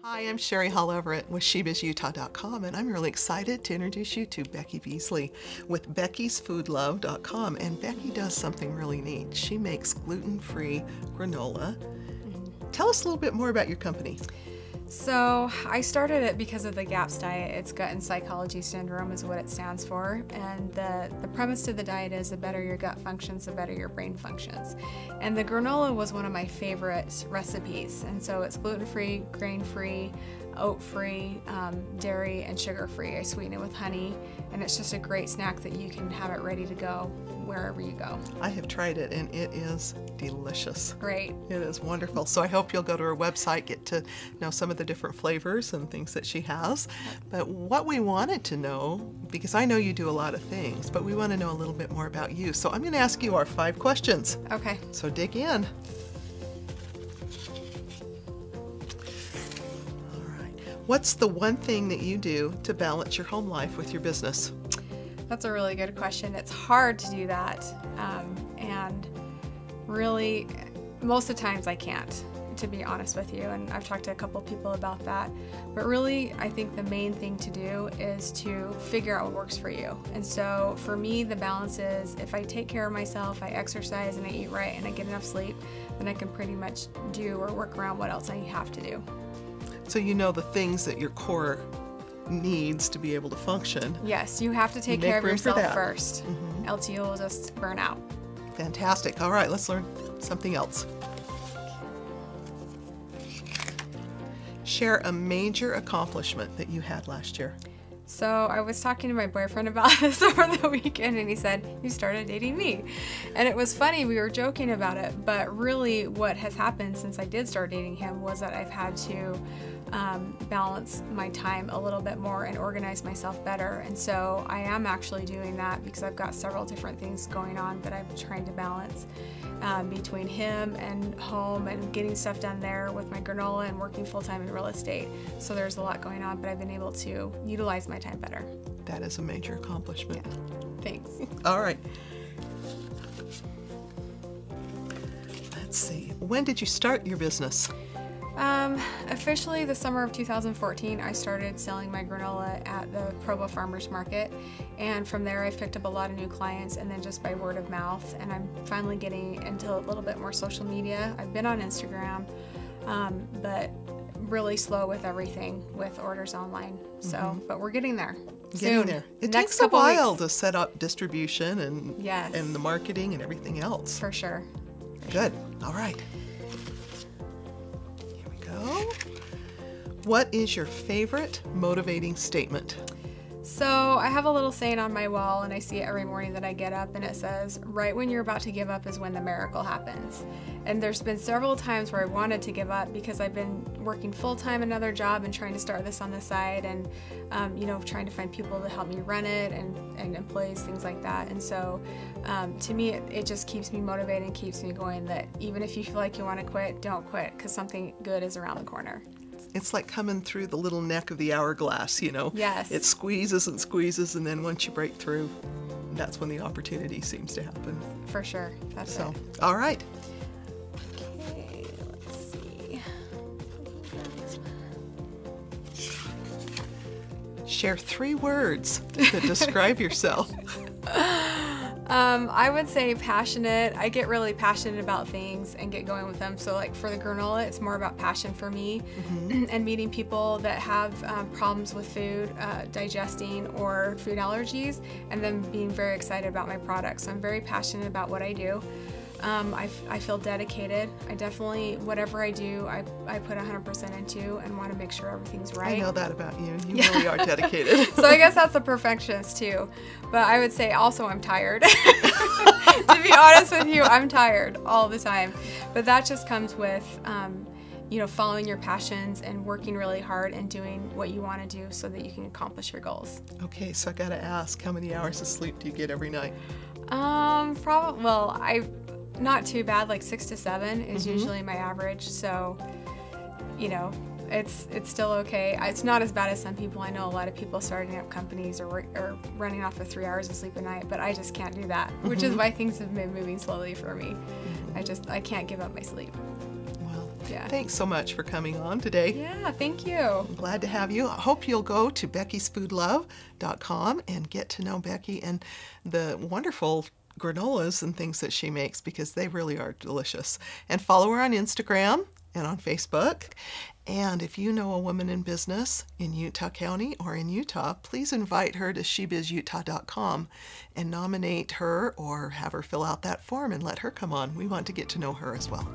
Hi, I'm Sherrie Hall Everett with SheBizUtah.com, and I'm really excited to introduce you to Becky Beesley with Becky'sFoodLove.com. And Becky does something really neat. She makes gluten-free granola. Tell us a little bit more about your company. So I started it because of the GAPS diet. It's gut and psychology syndrome is what it stands for. And the premise to the diet is the better your gut functions, the better your brain functions. And the granola was one of my favorite recipes. And so it's gluten-free, grain-free, oat-free, dairy, and sugar-free. I sweeten it with honey, and it's just a great snack that you can have it ready to go wherever you go. I have tried it, and it is delicious. Great. It is wonderful. So I hope you'll go to her website, get to know some of the different flavors and things that she has. But what we wanted to know, because I know you do a lot of things, but we want to know a little bit more about you. So I'm going to ask you our 5 questions. Okay. So dig in. What's the one thing that you do to balance your home life with your business? That's a really good question. It's hard to do that. And really, most of the times I can't, to be honest with you. And I've talked to a couple people about that. But really, I think the main thing to do is to figure out what works for you. And so for me, the balance is if I take care of myself, I exercise and I eat right and I get enough sleep, then I can pretty much do or work around what else I have to do. So you know the things that your core needs to be able to function. Yes, you have to take care of yourself first, else you'll just burn out. Fantastic. All right, let's learn something else. Share a major accomplishment that you had last year. So I was talking to my boyfriend about this over the weekend, and he said, "You started dating me." And it was funny, we were joking about it, but really what has happened since I did start dating him was that I've had to balance my time a little bit more and organize myself better. And so I am actually doing that because I've got several different things going on that I'm trying to balance between him and home and getting stuff done there with my granola and working full-time in real estate. So there's a lot going on, but I've been able to utilize my time better. That is a major accomplishment. Yeah. Thanks. All right. Let's see. When did you start your business? Officially the summer of 2014, I started selling my granola at the Provo Farmers Market, and from there I picked up a lot of new clients, and then just by word of mouth, and I'm finally getting into a little bit more social media. I've been on Instagram, but really slow with everything with orders online. So, but we're getting there. Getting there. It takes a while to set up distribution and and the marketing and everything else. For sure. Good. All right. What is your favorite motivating statement? So I have a little saying on my wall, and I see it every morning that I get up, and it says, "Right when you're about to give up is when the miracle happens." And there's been several times where I wanted to give up because I've been working full-time another job and trying to start this on the side, and you know, trying to find people to help me run it and employees, things like that. And so to me, it just keeps me motivated and keeps me going, that even if you feel like you want to quit, don't quit, because something good is around the corner. It's like coming through the little neck of the hourglass, you know. Yes. It squeezes and squeezes, and then once you break through, that's when the opportunity seems to happen. For sure. That's it. All right. Okay, let's see. Share 3 words that describe yourself. I would say passionate. I get really passionate about things and get going with them. So like for the granola, it's more about passion for me and meeting people that have problems with food, digesting, or food allergies, and then being very excited about my products. So I'm very passionate about what I do. I feel dedicated. I definitely, whatever I do, I put 100% into and want to make sure everything's right. I know that about you. You really are dedicated. So I guess that's a perfectionist too. But I would say also I'm tired. To be honest with you, I'm tired all the time. But that just comes with, you know, following your passions and working really hard and doing what you want to do so that you can accomplish your goals. Okay, so I got to ask, how many hours of sleep do you get every night? Probably, well, not too bad, like 6 to 7 is usually my average. So, you know, it's still okay. It's not as bad as some people. I know a lot of people starting up companies or running off of 3 hours of sleep a night, but I just can't do that, which is why things have been moving slowly for me. I can't give up my sleep. Well, Yeah. Thanks so much for coming on today. Yeah, thank you. I'm glad to have you. I hope you'll go to beckysfoodlove.com and get to know Becky and the wonderful granolas and things that she makes, because they really are delicious. And follow her on Instagram and on Facebook. And if you know a woman in business in Utah County or in Utah, please invite her to SheBizUtah.com and nominate her or have her fill out that form and let her come on. We want to get to know her as well.